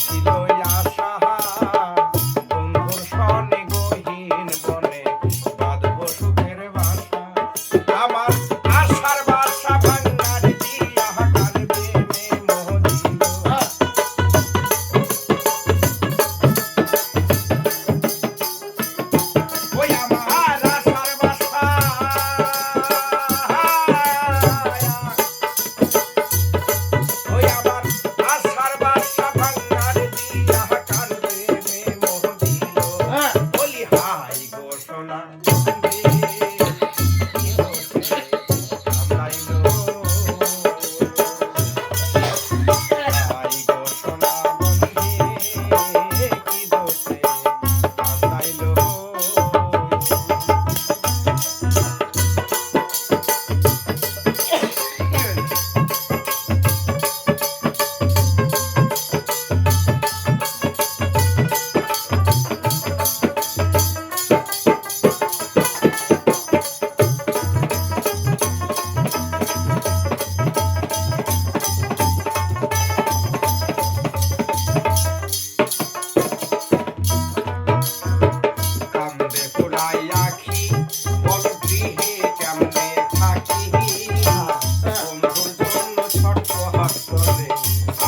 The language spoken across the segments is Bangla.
ছিল আশা বন্ধুর সনে গহীন বনে বাঁধব সুখের বাসা আমার আশার বাসা ভাঙার দিয়া কানবে মোহ দিল ওই আমার আশার বাসা ওই আমার আশার বাসা ভাঙার দিয়া কানবে মোহ দিল বলি হাই গো সোনা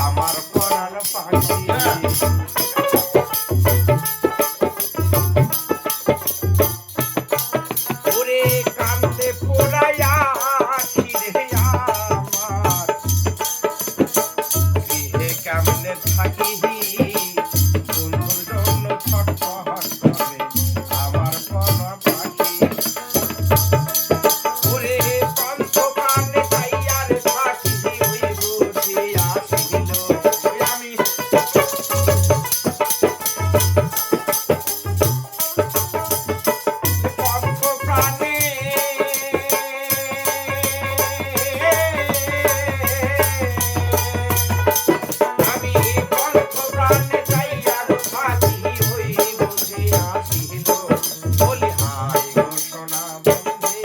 আমার পরাণ পাখি ওরে কান্দে পোড়াইয়া রে আমার গৃহে কেমনে থাকি বন্ধুর জন্য ছটফট করে আমার পরাণ পাখি ওরে কণ্ঠ কানে চাইয়ার থাকি ওই বুঝি আসিল আমি কণ্ঠ প্রাণে আমি কণ্ঠ প্রাণে চাইয়ার থাকি ওই বুঝি আসিল বলি হাই গো সোনা বন্ধে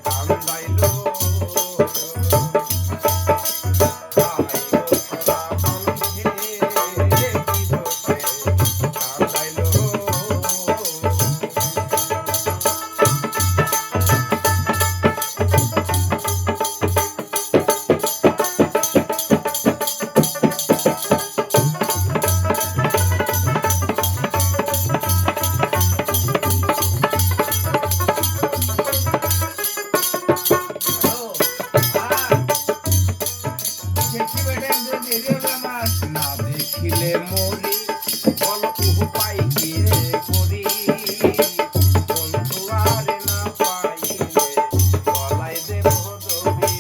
কান্দাইলো না দেখিলে মরি বল উপায় কি রে করি বন্ধু আর না পাইলে গলায় দেব দবি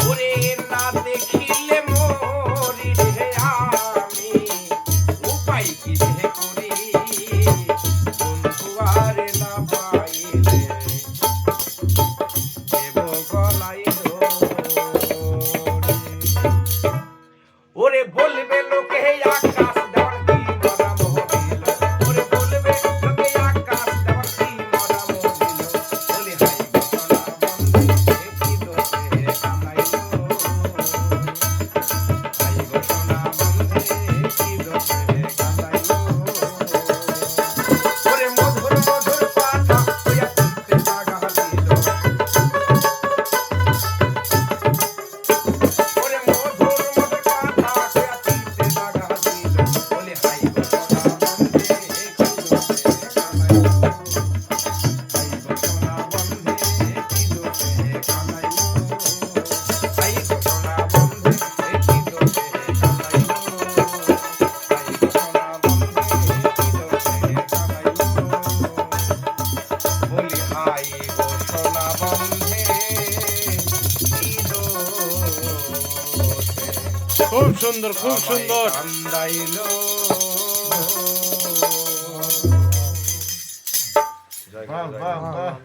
ওরে না দেখিলে মরি রে আমি উপায় কি রে করি বন্ধু আর না পাইলে ওরে বলবে লোকে আকাশ দেওয়ার কি মরা মোহ দিল ওরে বলবে লোকে আকাশ দেওয়ার কি মরা মোহ দিল বলি হাই গো সোনা বন্ধে কি দোষে কানাইলো হাই গো সোনা বন্ধে কি দোষে কানাইলো ওরে মধুর মধুর কথা হইয়া চিত্তে জাগা দিল ওরে মধুর মধুর কথা হইয়া চিত্তে জাগা দিল বলি হাই গো সোনা বন্ধে কি দোষে কানাইলো হাই গো সোনা বন্ধে কি দোষে কানাইলো হাই গো সোনা বন্ধে কি দোষে কানাইলো হাই গো সোনা বন্ধে কি দোষে কানাইলো বলি হাই গো সোনা বন্ধে কি দোষে খুব সুন্দর খুব সুন্দর কান্দাইলো বাহ বাহ বাহ